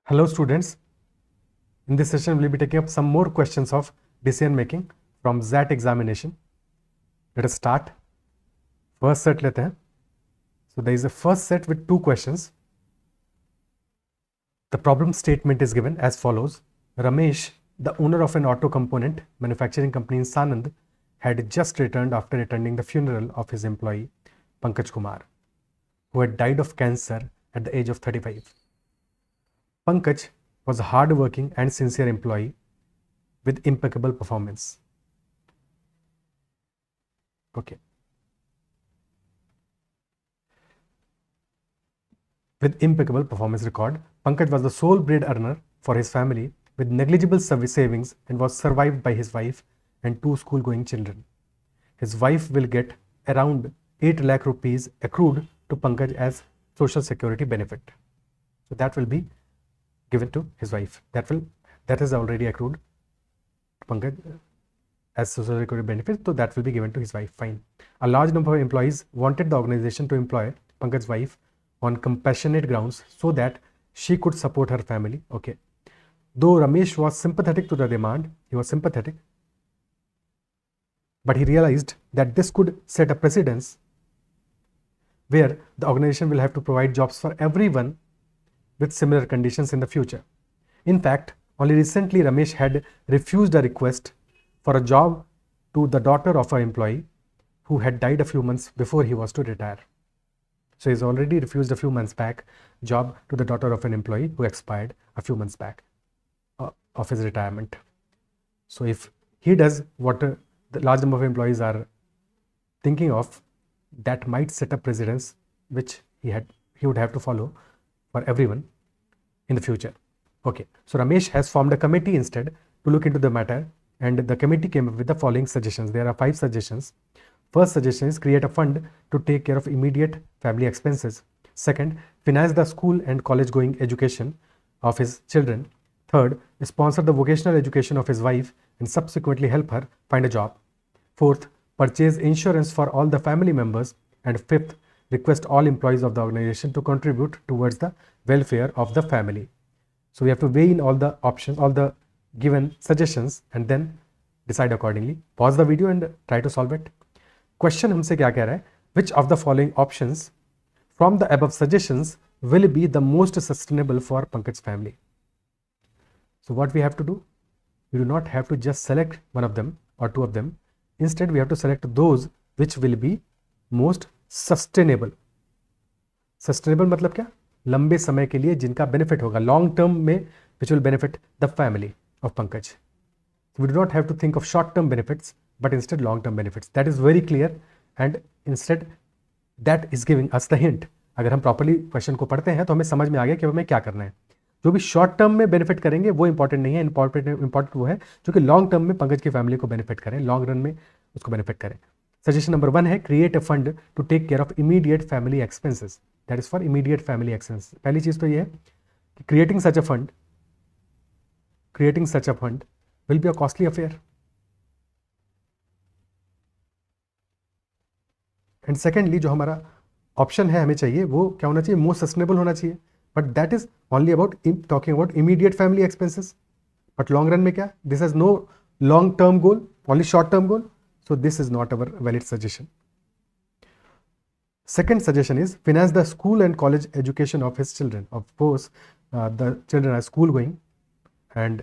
Hello students, in this session we'll be taking up some more questions of decision making from XAT examination. Let us start. First set lete hain. So there is a first set with two questions. The problem statement is given as follows. Ramesh, the owner of an auto component manufacturing company in Sanand, had just returned after attending the funeral of his employee Pankaj Kumar, who had died of cancer at the age of 35. Pankaj was a hard-working and sincere employee with impeccable performance. Okay. With impeccable performance record, Pankaj was the sole bread earner for his family with negligible savings and was survived by his wife and two school-going children. His wife will get around 8 lakh rupees accrued to Pankaj as social security benefit. So that will be given to his wife. That is already accrued to Pankaj as social security benefit, so that will be given to his wife. Fine. A large number of employees wanted the organization to employ Pankaj's wife on compassionate grounds so that she could support her family. Okay. Though Ramesh was sympathetic to the demand, he was sympathetic, but he realized that this could set a precedence where the organization will have to provide jobs for everyone with similar conditions in the future. In fact, only recently Ramesh had refused a request for a job to the daughter of an employee who had died a few months before he was to retire. So he's already refused a few months back job to the daughter of an employee who expired a few months back of his retirement. So if he does what the large number of employees are thinking of, that might set a precedence which he would have to follow for everyone in the future. Okay, so Ramesh has formed a committee instead to look into the matter, and the committee came up with the following suggestions. There are 5 suggestions. First suggestion is create a fund to take care of immediate family expenses. Second, finance the school and college going education of his children. Third, sponsor the vocational education of his wife and subsequently help her find a job. Fourth, purchase insurance for all the family members. And fifth, request all employees of the organization to contribute towards the welfare of the family. So we have to weigh in all the options, all the given suggestions, and then decide accordingly. Pause the video and try to solve it. Question हमसे क्या कह रहा है? Which of the following options from the above suggestions will be the most sustainable for Pankaj's family? So what we have to do? We do not have to just select one of them or two of them. Instead, we have to select those which will be most sustainable. Sustainable मतलब क्या? लंबे समय के लिए जिनका benefit होगा, long term में, which will benefit the family of Pankaj. We do not have to think of short term benefits, but instead long term benefits. That is very clear, and instead that is giving us the hint. अगर हम properly question को पढ़ते हैं तो हमें समझ में आ गया कि हमें क्या करना है. जो भी शॉर्ट टर्म में बेनिफिट करेंगे वो इंपॉर्टेंट नहीं है. इंपॉर्टेंट वो है जो कि लॉन्ग टर्म में पंकज की फैमिली को बेनिफिट करें, लॉन्ग रन में उसको बेनिफिट करें. सजेशन नंबर 1 है create a fund to take care of immediate family expenses. That is for immediate family expenses. पहली चीज तो ये है कि creating such a fund will be a costly affair. And secondly जो हमारा ऑप्शन है हमें चाहिए वो क्या होना चाहिए? मोस्ट सस्टेनेबल होना चाहिए. But that is only about talking about immediate family expenses. But long run में क्या? This has no long term goal, only short term goal. So this is not our valid suggestion. Second suggestion is finance the school and college education of his children. Of course, the children are school going, and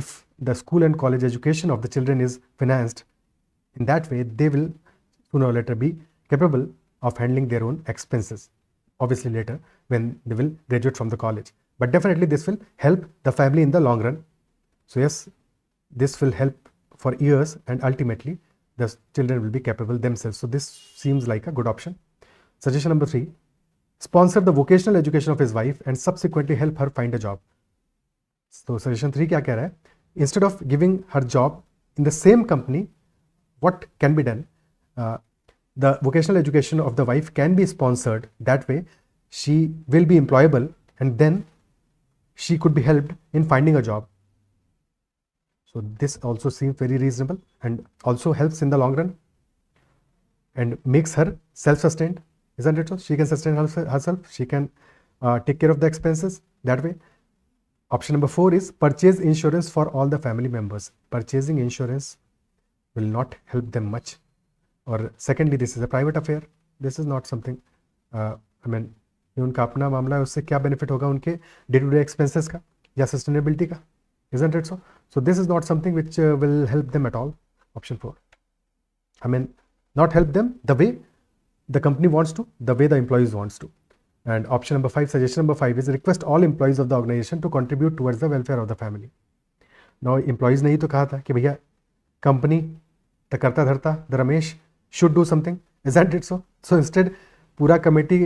if the school and college education of the children is financed in that way, they will sooner or later be capable of handling their own expenses. Obviously later when they will graduate from the college. But definitely this will help the family in the long run. So yes, this will help for years and ultimately the children will be capable themselves. So this seems like a good option. Suggestion number 3, sponsor the vocational education of his wife and subsequently help her find a job. So suggestion 3 क्या कह रहा है? Instead of giving her job in the same company, what can be done? The vocational education of the wife can be sponsored. That way she will be employable and then she could be helped in finding a job. So this also seems very reasonable and also helps in the long run and makes her self-sustained, isn't it? So she can sustain herself, she can take care of the expenses that way. Option number 4 is purchase insurance for all the family members. Purchasing insurance will not help them much. Or secondly, this is a private affair. This is not something, ये उनका अपना मामला है, उससे क्या benefit होगा उनके day to day expenses का या सस्टेनेबिलिटी का, isn't it so? So this is not something which will help them at all. Option 4. Not help them the way the company wants to, the way the employees wants to. And option number 5, suggestion number 5 is request all employees of the organization to contribute towards the welfare of the family. Now employees ने ही तो कहा था कि भैया company तो करता धरता the Ramesh should do something, isn't it so? So instead पूरा कमेटी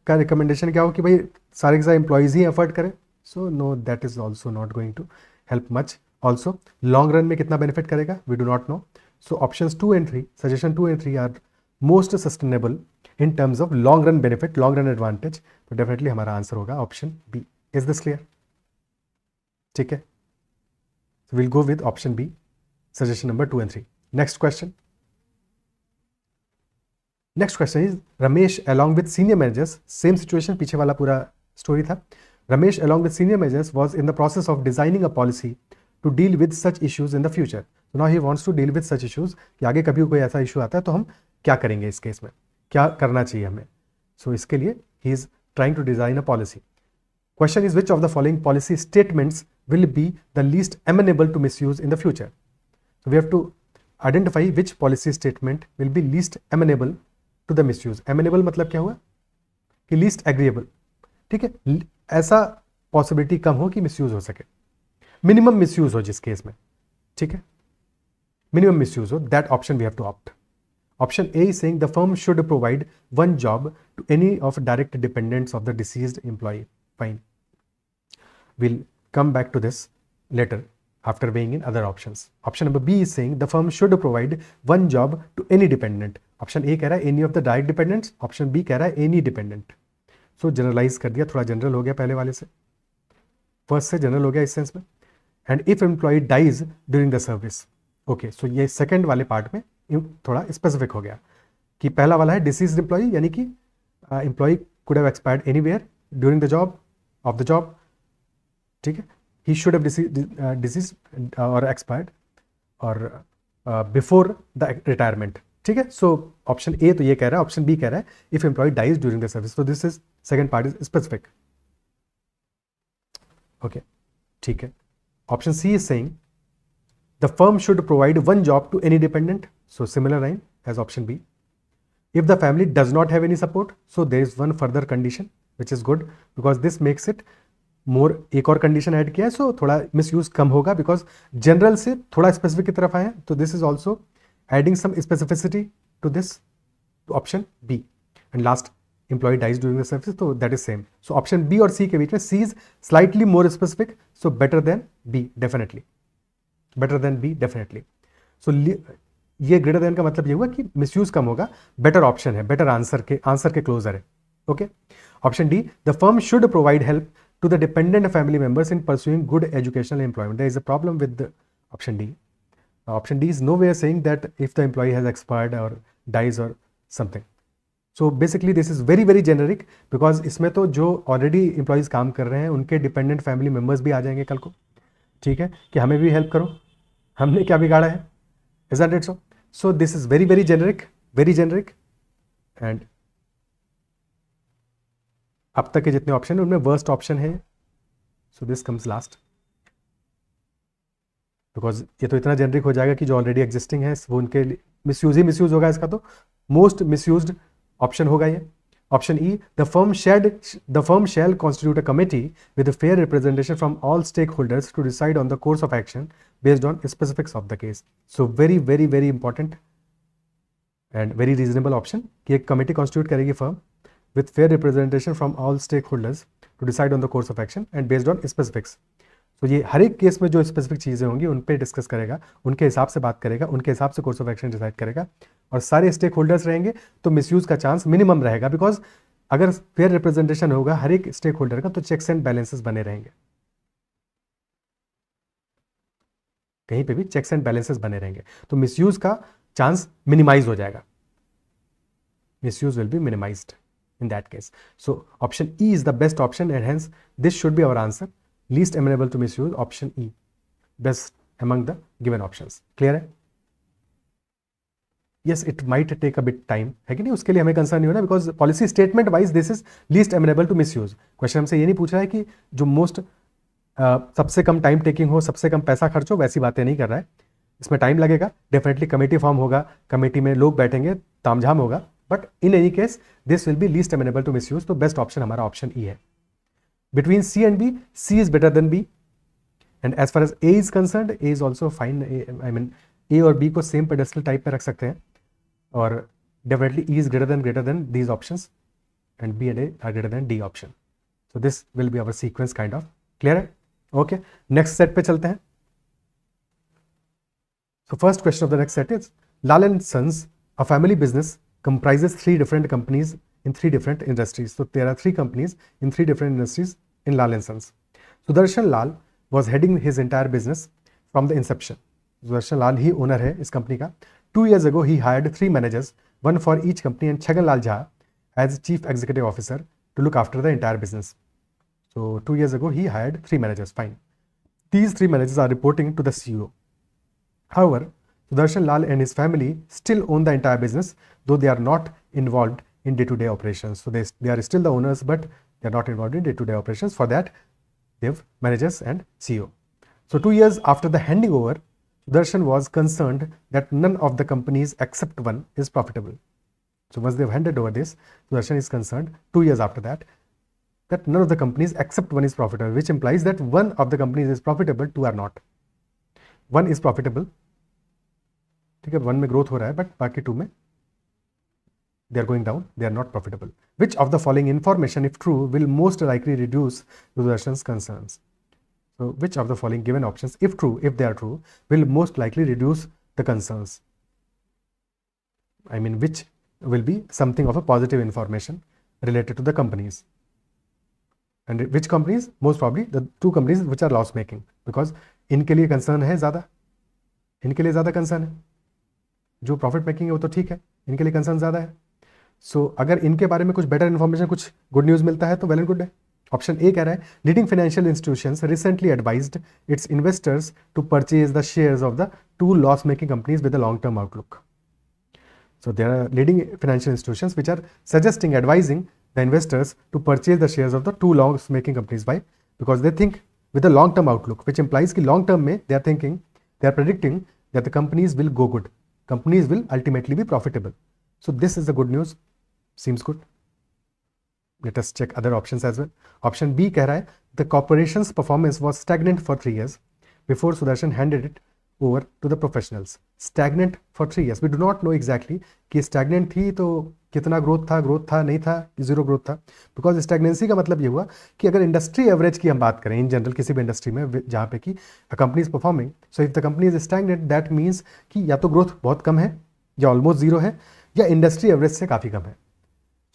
का रिकमेंडेशन क्या हो कि भाई सारे के सारे एम्प्लॉयज़ ही एफर्ट करें. So no, that is also not going to help much. Also long run में कितना बेनिफिट करेगा we do not know. So options 2 and 3, suggestion 2 and 3 are most sustainable in terms of long run benefit, long run advantage. तो definitely हमारा answer होगा option B. Is this clear? ठीक है, so we'll go with option B, suggestion number 2 and 3. Next question. Next question is Ramesh along with senior managers, same situation, पीछे वाला पूरा story था. Ramesh along with senior managers was in the process of designing a policy to deal with such issues in the future. So now he wants to deal with such issues कि आगे कभी कोई ऐसा issue आता है तो हम क्या करेंगे, इस केस में क्या करना चाहिए हमें. So इसके लिए he is trying to design a policy. Question is which of the following policy statements will be the least amenable to misuse in the future? So we have to identify which policy statement will be least amenable to the misuse. Amenable मतलब क्या हुआ कि least agreeable. ठीक है, ऐसा possibility कम हो कि misuse हो सके, मिनिमम मिसयूज हो जिस केस में. ठीक है, मिनिमम मिसयूज हो, that option we have to opt. Option A is saying the firm should provide one job to any of direct dependents of the deceased employee. Fine. We'll come back to this later after weighing in other options. Option number B is saying the firm should provide one job to any dependent. Option A कह रहा है any of the direct dependents. Option B कह रहा है any dependent. So generalize कर दिया, थोड़ा general हो गया पहले वाले से, फर्स्ट से जनरल हो गया इस सेंस में. And if employee dies during the service. Okay, so ये सेकंड वाले पार्ट में थोड़ा स्पेसिफिक हो गया कि पहला वाला है डिसीज्ड एम्प्लॉय, यानी कि employee could have expired anywhere during the job of the job. ठीक है, ही शुड हैव डिसीज्ड और एक्सपायर्ड और बिफोर द रिटायरमेंट. ठीक है, सो ऑप्शन ए तो ये कह रहा है, ऑप्शन बी कह रहा है if employee dies during the service. So this is second part is specific. Okay, ठीक है. Option C is saying the firm should provide one job to any dependent. So similar line as option B. If the family does not have any support, so there is one further condition which is good because this makes it more. एक और condition add किया है, सो थोड़ा misuse कम होगा because general से थोड़ा specific की तरफ आए हैं. तो this is also adding some specificity to this, to option B. And last, employee dies during the service, so that is same. So option B और C के बीच में C is slightly more specific, so better than B definitely. Better than B definitely. So ये greater than का मतलब ये हुआ कि misuse कम होगा, better option है, better answer के closer है. Okay. Option D, the firm should provide help to the dependent family members in pursuing good educational employment. There is a problem with the option D. Option D is nowhere saying that if the employee has expired or dies or something. So basically this is very very generic because इसमें तो जो already employees काम कर रहे हैं उनके dependent family members भी आ जाएंगे कल को. ठीक है, कि हमें भी हेल्प करो, हमने क्या बिगाड़ा है. Isn't it so? So this is very very generic, very generic. And अब तक के जितने ऑप्शन है उनमें वर्स्ट ऑप्शन है. So this comes last. Because ये तो इतना जेनरिक हो जाएगा कि जो ऑलरेडी एग्जिस्टिंग है वो उनके मिसयूज ही मिसयूज होगा. इसका तो मोस्ट मिसयूज्ड ऑप्शन होगा ये. Option E, the firm shall constitute a committee with fair representation from all stakeholders to decide on the course of action based on specifics of the case. So very very very important and very reasonable option कि एक committee constitute करेगी firm with fair representation from all stakeholders to decide on the course of action and based on specifics. तो ये हर एक case में जो specific चीज़ें होंगी उन पे डिस्कस करेगा, उनके हिसाब से बात करेगा, उनके हिसाब से कोर्स ऑफ एक्शन डिसाइड करेगा और सारे स्टेक होल्डर्स रहेंगे तो मिसयूज का चांस मिनिमम रहेगा. बिकॉज अगर फेयर रिप्रेजेंटेशन होगा हर एक स्टेक होल्डर का तो चेक्स एंड बैलेंसेस बने रहेंगे, कहीं पे भी चेक्स एंड बैलेंसेस बने रहेंगे तो मिसयूज का चांस मिनिमाइज हो जाएगा. Misuse will be minimised in that case. So option E is the best option and hence this should be our answer. Least amenable to misuse option E best among the given options. Clear है? yes it might take a bit time है कि नहीं, उसके लिए हमें concern नहीं होना because policy statement wise this is least amenable to misuse. Question हमसे ये नहीं पूछ रहा है कि जो मोस्ट सबसे कम टाइम टेकिंग हो, सबसे कम पैसा खर्च हो, वैसी बातें नहीं कर रहा है. इसमें टाइम लगेगा, डेफिनेटली कमेटी फॉर्म होगा, कमेटी में लोग बैठेंगे, तामझाम होगा, but in any case this will be least amenable to misuse. तो बेस्ट ऑप्शन हमारा ऑप्शन ई है. Between C and B, C is better than B. And as far as A is concern, A is also fine. I mean A और B को same pedestal type में रख सकते हैं, और definitely E is greater than these options and B and A are greater than D option. So this will be our sequence kind of. Clear है? Okay, next set पे चलते हैं. So first question of the next set is Lal and Sons, a family business comprises 3 different companies in 3 different industries. So there are 3 companies in 3 different industries in Lal and Sons. Sudarshan Lal was heading his entire business from the inception. Sudarshan Lal he owner है इस company का. 2 years ago he hired 3 managers, one for each company, and Chhagan Lal Jha as chief executive officer to look after the entire business. So 2 years ago he hired 3 managers. Fine. These 3 managers are reporting to the CEO. However, Sudarshan Lal and his family still own the entire business, though they are not involved in day-to-day operations. So they are still the owners, but they are not involved in day-to-day operations. For that, they have managers and CEO. So 2 years after the handing over, Sudarshan was concerned that none of the companies except one is profitable. So once they have handed over this, Sudarshan is concerned 2 years after that none of the companies except one is profitable, which implies that one of the companies is profitable, 2 are not. One is profitable, ठीक है, 1 में growth हो रहा है, but बाकी 2 में they are going down, they are not profitable. Which of the following information, if true, will most likely reduce Sudarshan's concerns? So which of the following given options, if true, if they are true, will most likely reduce the concerns? I mean, which will be something of a positive information related to the companies? And which companies? Most probably the 2 companies which are loss making, because इनके लिए concern है ज़्यादा, इनके लिए ज़्यादा concern है. जो profit making है वो तो ठीक है, इनके लिए कंसर्न ज़्यादा है. सो अगर इनके बारे में कुछ बेटर इन्फॉर्मेशन, कुछ गुड न्यूज़ मिलता है तो वेल एंड गुड है. ऑप्शन ए कह रहा है leading financial institutions recently advised its investors to purchase the shares of the 2 loss making companies with a long term outlook. So there are leading financial institutions which are suggesting, advising the investors to purchase the shares of the 2 loss making companies. Why? Because they think with a long term outlook, which implies कि long term में they are thinking, they are predicting that the companies will go good. Companies will ultimately be profitable. So this is the good news. Seems good. Let us check other options as well. Option B कह रहा है the corporation's performance was stagnant for 3 years before Sudarshan handed it over to the professionals. Stagnant for 3 years. We do not know exactly कि stagnant थी तो कितना growth था नहीं था, जीरो ग्रोथ था. बिकॉज स्टैगनेंसी का मतलब ये हुआ कि अगर इंडस्ट्री एवरेज की हम बात करें इन जनरल किसी भी इंडस्ट्री में जहाँ पे कि company is performing, so if the company is stagnant that means कि या तो ग्रोथ बहुत कम है या ऑलमोस्ट जीरो है या इंडस्ट्री एवरेज से काफ़ी कम है.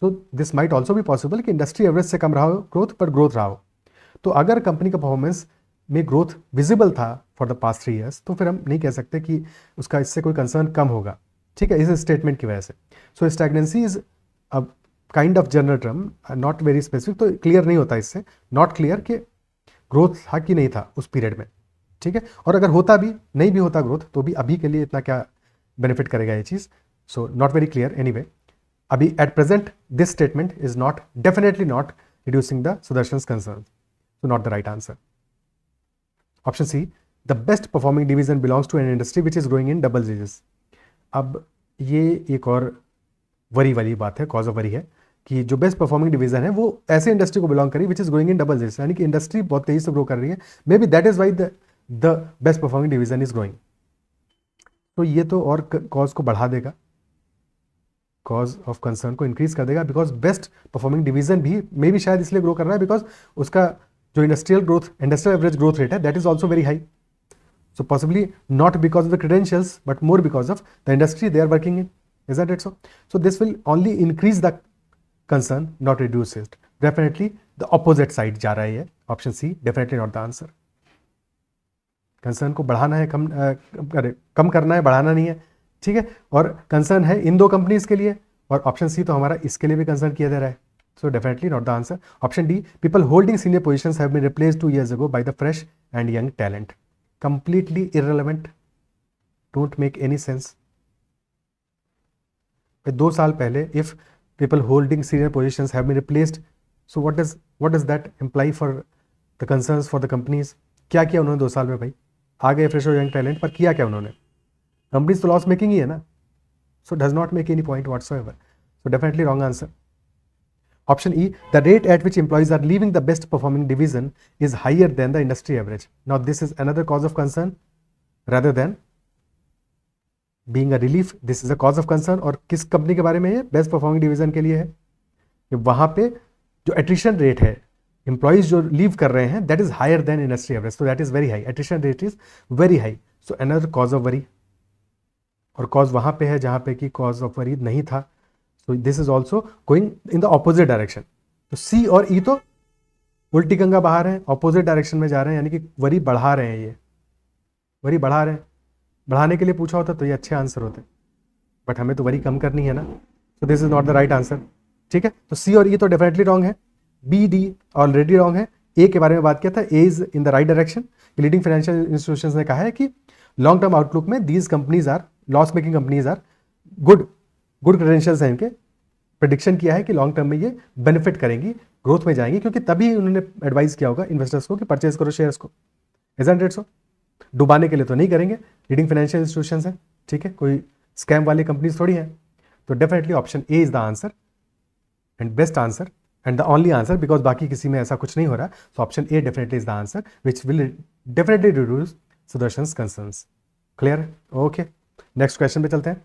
सो दिस माइट ऑल्सो भी पॉसिबल कि इंडस्ट्री एवरेज से कम रहा हो ग्रोथ पर ग्रोथ रहा हो. तो अगर कंपनी का परफॉर्मेंस में ग्रोथ विजिबल था फॉर द पास्ट 3 years तो फिर हम नहीं कह सकते कि उसका इससे कोई कंसर्न कम होगा. ठीक है, इस स्टेटमेंट की वजह से. So stagnancy is a kind of general term, not very specific, तो क्लियर नहीं होता इससे. नॉट क्लियर कि ग्रोथ था कि नहीं था उस पीरियड में. ठीक है, और अगर होता भी नहीं भी होता ग्रोथ तो भी अभी के लिए इतना क्या बेनिफिट करेगा ये चीज़. So not very clear. Anyway, अभी at present this statement is not, definitely not reducing the Sudarshan's concern. So not the right answer. Option C, the best performing division belongs to an industry which is growing in double digits. अब ये एक और worry वाली बात है, cause of worry है कि जो बेस्ट परफॉर्मिंग डिवीजन है वो ऐसे इंडस्ट्री को बिलोंग करी विच is growing in double digits, यानी कि इंडस्ट्री बहुत तेजी से ग्रो कर रही है. May be that is why the best performing division is growing. तो ये तो और कॉज को बढ़ा देगा, कॉज ऑफ कंसर्न को इंक्रीज कर देगा. बिकॉज बेस्ट परफॉर्मिंग डिवीजन भी मे बी शायद इसलिए ग्रो कर रहा है बिकॉज उसका जो इंडस्ट्रियल एवरेज ग्रोथ रेट है that is also very high. So possibly not because of the credentials, but more because of the industry they are working in. Isn't it so? So this will only increase the concern, not reduce it. Definitely the opposite side जा रहा है ये. Option C, definitely not the answer. Concern को बढ़ाना है, कम करना है, बढ़ाना नहीं है. ठीक है, और concern है इन 2 कंपनीज के लिए, और ऑप्शन सी तो हमारा इसके लिए भी कंसर्न किया जा रहा है. So definitely not the answer. Option D, people holding senior positions have been replaced 2 years ago by the fresh and young talent. Completely irrelevant. Don't make any sense. 2 साल पहले, if people holding senior positions have been replaced, so what does that imply for the concerns for the companies? क्या किया उन्होंने 2 साल में भाई? आ गए fresh और यंग टैलेंट, पर किया क्या उन्होंने? कंपनीज तो लॉस मेकिंग ही है ना. So does not make any point whatsoever. So definitely wrong answer. Option E, the rate at which employees are leaving the best performing division is higher than the industry average. Now this is another cause of concern rather than being a relief. This is a cause of concern. और किस company के बारे में है? Best performing division के लिए है. वहां पे जो एट्रिशन रेट है, एम्प्लॉइज जो लीव कर रहे हैं, that is higher than industry average. So that is very high. Attrition rate is very high. So another cause of worry. और कॉज वहां पे है जहां पे कि कॉज ऑफ वरी नहीं था. So this is also going in the opposite direction. तो C और E तो उल्टी गंगा बहा रहे हैं, ऑपोजिट डायरेक्शन में जा रहे हैं, यानी कि वरी बढ़ा रहे हैं. ये वरी बढ़ा रहे हैं. बढ़ाने के लिए पूछा होता तो ये अच्छे आंसर होते, बट हमें तो वरी कम करनी है ना. So this is not the right answer. ठीक है, तो C और E तो डेफिनेटली रॉन्ग है. B, D ऑलरेडी रॉन्ग है. A के बारे में बात किया था. A is in the right direction. Leading financial institutions ने कहा है कि लॉन्ग टर्म आउटलुक में these companies are loss making companies are good credentials हैं इनके. प्रेडिक्शन किया है कि लॉन्ग टर्म में ये बेनिफिट करेंगी, ग्रोथ में जाएंगी, क्योंकि तभी उन्होंने एडवाइस किया होगा इन्वेस्टर्स को कि परचेज करो शेयर्स को. Isn't it so? डुबाने के लिए तो नहीं करेंगे. लीडिंग फाइनेंशियल इंस्टीट्यूशंस हैं. ठीक है, कोई स्कैम वाली कंपनीज थोड़ी हैं. तो definitely option A is the answer and best answer and the only answer, because बाकी किसी में ऐसा कुछ नहीं हो रहा. So option A definitely is the answer which will definitely reduce Sudarshan's concerns. Clear? Okay, next question पे चलते हैं.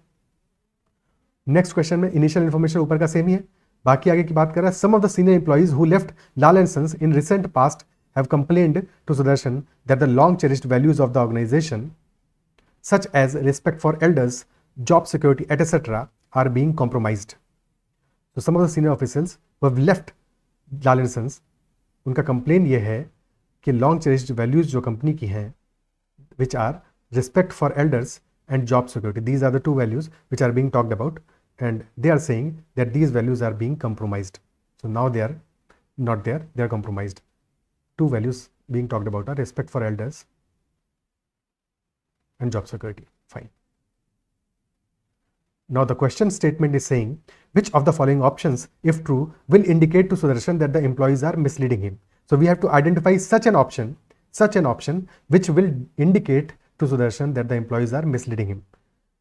नेक्स्ट क्वेश्चन में इनिशियल इन्फॉर्मेशन ऊपर का सेम ही है, बाकी आगे की बात कर रहा है. Some of the senior employees who left Lal and sons in recent past have complained to Sudarshan that the long cherished values of the organisation such as respect for elders, job security etcetera are being compromised. तो some of the senior officers who have left Lal and sons, उनका complain ये है कि long cherished values जो company की हैं, which are respect for elders and job security, these are the two values which are being talked about, and they are saying that these values are being compromised. So now they are not there, they are compromised. Two values being talked about are respect for elders and job security. Fine. Now the question statement is saying which of the following options, if true, will indicate to Sudarshan that the employees are misleading him. So we have to identify such an option which will indicate to Sudarshan that the employees are misleading him.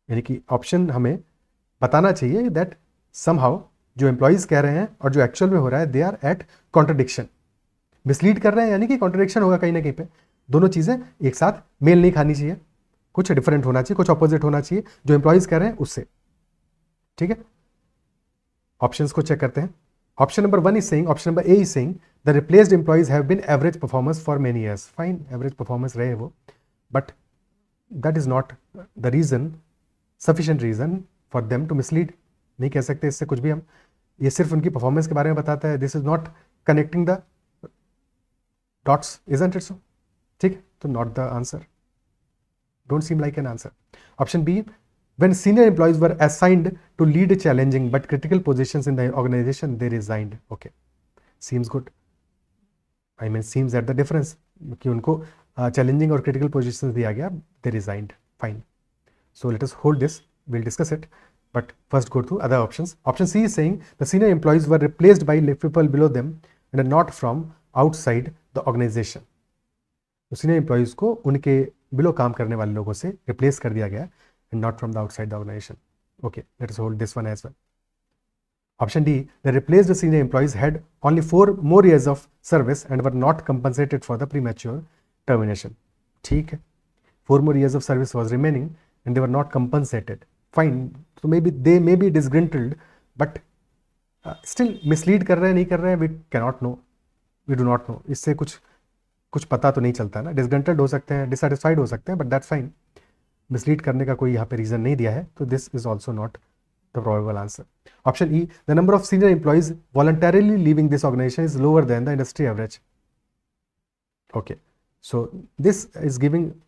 यानी कि option हमें बताना चाहिए that somehow जो employees कह रहे हैं और जो एक्चुअल में हो रहा है, they are at contradiction. Mislead कर रहे हैं यानी कि कॉन्ट्रडिक्शन होगा कहीं ना कहीं पे. दोनों चीजें एक साथ मेल नहीं खानी चाहिए, कुछ डिफरेंट होना चाहिए, कुछ ऑपोजिट होना चाहिए जो एम्प्लॉइज कह रहे हैं उससे. ठीक है, ऑप्शंस को चेक करते हैं. Option number 1 is saying, option number A is saying the replaced employees have been average performers for many years. Fine, average performers रहे वो, but that is not the reason, sufficient reason for them to mislead. नहीं कह सकते इससे कुछ भी हम, ये सिर्फ उनकी परफॉर्मेंस के बारे में बताता है. This is not connecting the dots, isn't it so? ठीक, तो not the answer. Don't seem like an answer. Option B, when senior employees were assigned to lead challenging but critical positions in the organization, they resigned. Okay, seems good. I mean, seems that the difference कि उनको challenging और critical position दिया गया, they resigned. Fine. So let us hold this, will discuss it, but first go through other options. Option C is saying the senior employees were replaced by people below them and not from outside the organisation. तो senior employees को उनके below काम करने वाले लोगों से replace कर दिया गया and not from the outside the organisation. Okay, let us hold this one as well. Option D, the replaced senior employees had only 4 more years of service and were not compensated for the premature termination. ठीक है, 4 more years of service was remaining and they were not compensated. Fine, so maybe they may be disgruntled, but still mislead कर रहे हैं नहीं कर रहे हैं, we cannot know, we do not know. इससे कुछ पता तो नहीं चलता ना. disgruntled हो सकते हैं, dissatisfied हो सकते हैं, but that's fine. mislead करने का कोई यहाँ पे reason नहीं दिया है, तो this is also not the probable answer. Option E, the number of senior employees voluntarily leaving this organization is lower than the industry average. Okay, so this is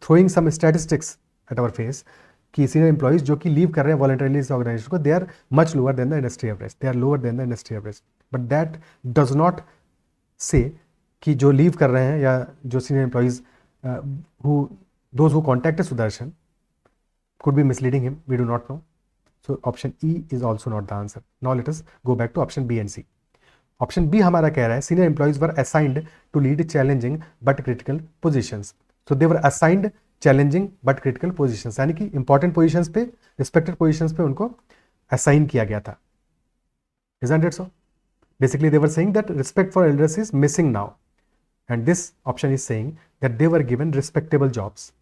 throwing some statistics at our face कि senior employees जो कि leave कर रहे हैं voluntarily इस organization को, they are much lower than the industry average. They are lower than the industry average. But that does not से कि जो लीव कर रहे हैं या जो senior employees those who contacted Sudarshan could be misleading him, we do not know. So option E is also not the answer. Now let us go back to option B and C. Option B हमारा कह रहा है senior employees were assigned to lead challenging but critical positions. So they were assigned challenging but critical positions, यानी कि important positions पे, respected positions पे उनको assign किया गया था. Isn't it so? Basically they were saying that respect for elders is missing now, and this option is saying that they were given respectable jobs,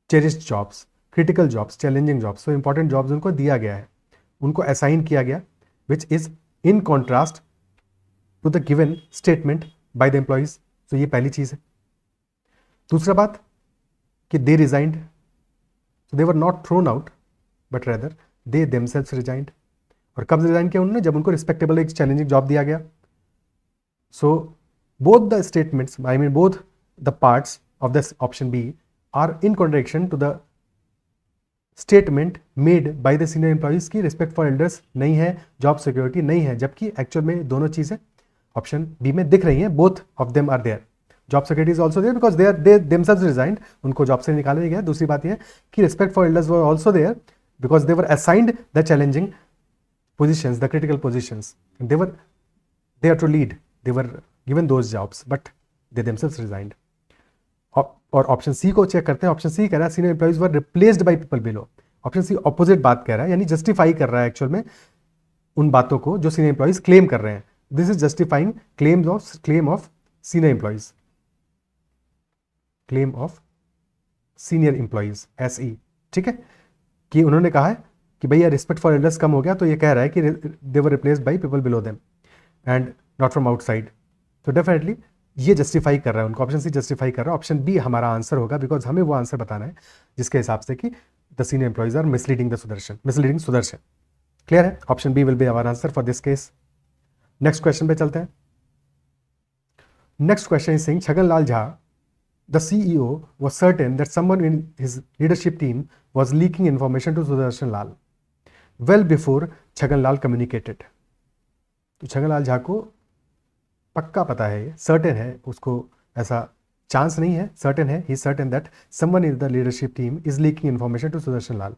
cherished jobs, critical jobs, challenging jobs, so important jobs उनको दिया गया है, उनको assign किया गया, which is in contrast to the given statement by the employees. तो ये पहली चीज है. दूसरा बात कि they resigned, so they were not thrown out but rather they themselves resigned. और कब रिजाइन किया उन्होंने? जब उनको रिस्पेक्टेबल एक चैलेंजिंग जॉब दिया गया. So both the statements, I mean both the parts of the option B are in contradiction to the statement made by the senior employees की रिस्पेक्ट फॉर एल्डर्स नहीं है, जॉब सिक्योरिटी नहीं है, जबकि actual में दोनों चीजें ऑप्शन बी में दिख रही हैं. Both of them are there. Job security is also there because they themselves resigned, उनको जॉब से निकाला गया. दूसरी बात यह कि respect for elders were also there because they were assigned the challenging positions, the critical positions, they were there to lead, they were given those jobs but they themselves resigned. और option C को check करते हैं. Option C कह रहा है senior employees were replaced by people below. Option C opposite बात कह रहा है, यानी जस्टिफाई कर रहा है एक्चुअल में उन बातों को जो सीनियर एम्प्लॉइज क्लेम कर रहे हैं. This is justifying claim of senior employees, claim of senior employees SE. ठीक है, कि उन्होंने कहा है कि भैया रिस्पेक्ट फॉर एल्डर्स कम हो गया, तो ये कह रहा है कि they were replaced by people below them and not from outside. तो डेफिनेटली ये जस्टिफाई कर रहा है उनको. ऑप्शन सी जस्टिफाई कर रहा है. ऑप्शन बी हमारा आंसर होगा बिकॉज हमें वो आंसर बताना है जिसके हिसाब से कि the senior employees are misleading Sudarshan. Clear है? Option B will be our answer for this case. Next question पे चलते हैं. Next question is saying Chhagan Lal Jha the CEO was certain that someone in his leadership team was leaking information to Sudarshan Lal well before Chhagan Lal communicated. तो छगन लाल झा को पक्का पता है, certain है, उसको ऐसा चांस नहीं है, सर्टेन है, he certain that someone in the leadership team is leaking information to Sudarshan Lal.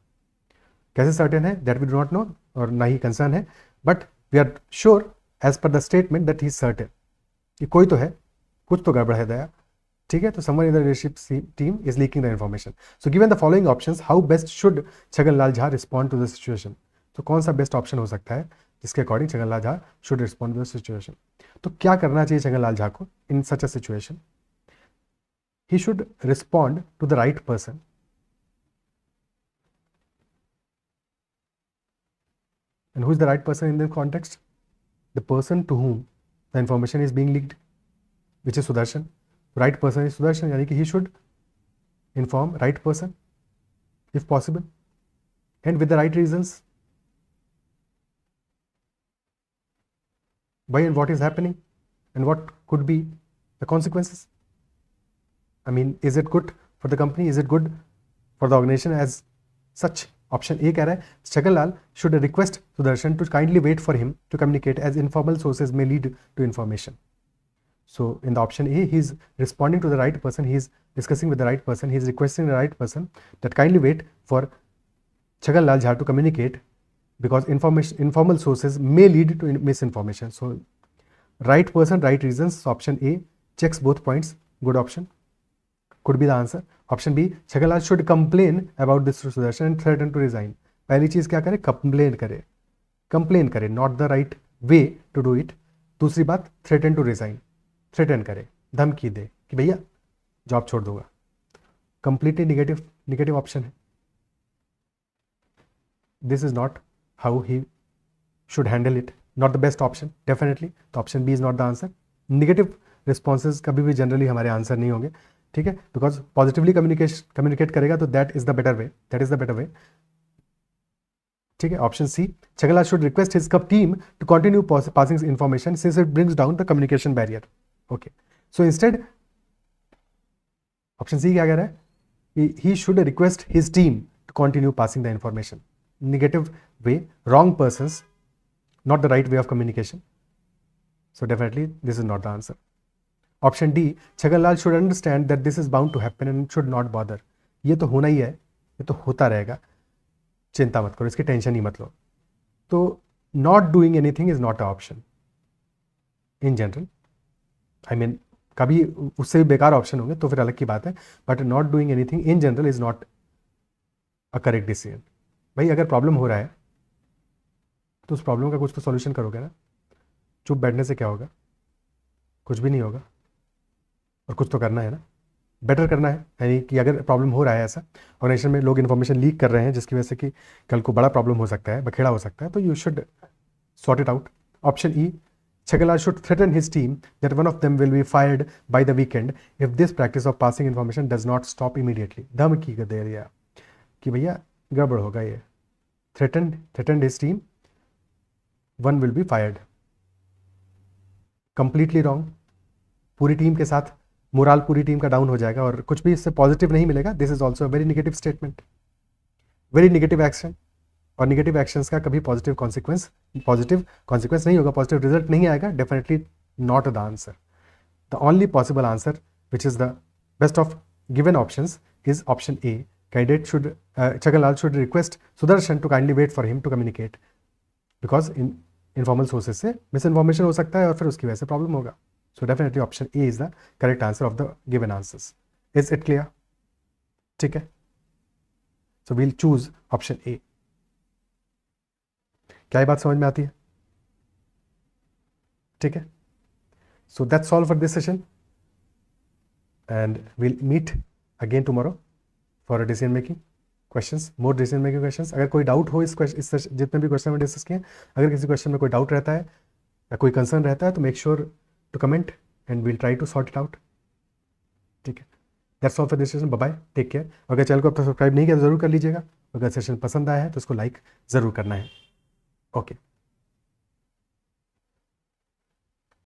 कैसे सर्टेन है? That we do not know और ना ही कंसर्न है, but we are sure as per the statement that he certain कि कोई तो है, कुछ तो गड़बड़ है दया. ठीक है, तो someone in the leadership team is leaking the information. So given the following options how best should Chhagan Lal Jha respond to the situation. तो कौन सा बेस्ट ऑप्शन हो सकता है जिसके according Chhagan Lal Jha should respond to the situation? तो क्या करना चाहिए छगन लाल झा को in such a situation? He should respond to the right person. And who is the right person in this context? The person to whom the information is being leaked, which is Sudarshan. Right person is Sudarshan, यानी कि he should inform right person if possible and with the right reasons. Why and what is happening and what could be the consequences? I mean, is it good for the company? Is it good for the organization as such? Option A कह रहा है छगन लाल should request Sudarshan to kindly wait for him to communicate as informal sources may lead to information. So in the option A, he is responding to the right person, he is discussing with the right person, he is requesting the right person that kindly wait for Chhagan Lal Jha to communicate because informal sources may lead to misinformation. So right person, right reasons. So option A checks both points. Good option. Could be the answer. Option B, Chhagan Lal should complain about this to Sudarshan and threaten to resign. पहली चीज क्या करे? Complain करे, not the right way to do it. दूसरी बात, threaten to resign, threaten करे, धमकी दे कि भैया जॉब छोड़ दूंगा. कंप्लीटली निगेटिव ऑप्शन है. This is not how he should handle it, not the best option definitely. तो option B is not the answer. Negative responses कभी भी जनरली हमारे आंसर नहीं होंगे. ठीक है, बिकॉज पॉजिटिवली कम्युनिकेट करेगा तो that is the better way. ठीक है, option C, Chhagan Lal should request his team to continue passing information since it brings down the communication barrier. Okay, so instead option C क्या कह रहा है? He should request his team to continue passing the information. Negative way, wrong persons, not the right way of communication. So definitely this is not the answer. Option D, Chhaganlal should understand that this is bound to happen and should not bother. ये तो होना ही है, ये तो होता रहेगा, चिंता मत करो, इसकी टेंशन ही मत लो. तो not doing anything is not an option in general. I mean, कभी उससे भी बेकार ऑप्शन होंगे तो फिर अलग की बात है, but not doing anything in general is not a correct decision. भाई अगर प्रॉब्लम हो रहा है तो उस प्रॉब्लम का कुछ तो सॉल्यूशन करोगे ना. चुप बैठने से क्या होगा? कुछ भी नहीं होगा. और कुछ तो करना है ना, बेटर करना है. यानी कि अगर प्रॉब्लम हो रहा है ऐसा ऑर्गेनाइजेशन में, लोग इन्फॉर्मेशन लीक कर रहे हैं जिसकी वजह से कि कल को बड़ा प्रॉब्लम हो सकता है, बखेड़ा हो सकता है, तो you should sort it out. Option E, Chhaganlal should threaten his team that one of them will be fired by the weekend if this practice of passing information does not stop immediately. धमकी कर दे दिया कि भैया गड़बड़ होगा ये. Threatened his team, one will be fired. Completely wrong. पूरी team के साथ मोराल पूरी टीम का डाउन हो जाएगा और कुछ भी इससे पॉजिटिव नहीं मिलेगा. This is also a very negative statement, very negative action. और निगेटिव एक्शंस का कभी पॉजिटिव कॉन्सिक्वेंस नहीं होगा, पॉजिटिव रिजल्ट नहीं आएगा. Definitely not the answer. The only possible answer which is the best of given options is option A. Candidate should, Chhaganlal should request Sudarshan to kindly wait for him to communicate, because in informal sources से miss information हो सकता है और फिर उसकी वजह से problem होगा. So definitely option A is the correct answer of the given answers. Is it clear? ठीक है, so we'll choose option A. क्या ये बात समझ में आती है? ठीक है, so that's all for this session and will meet again tomorrow for decision making questions, more decision making questions. अगर कोई डाउट हो इस जितने भी क्वेश्चन में डिस्कस किए, अगर किसी क्वेश्चन में कोई डाउट रहता है या कोई कंसर्न रहता है तो make sure to comment and will try to sort it out. ठीक है, that's all for this session. Bye bye, take care. अगर चैनल को अब तक सब्सक्राइब नहीं किया तो जरूर कर लीजिएगा. अगर सेशन पसंद आया है तो उसको लाइक ज़रूर करना है. ओके.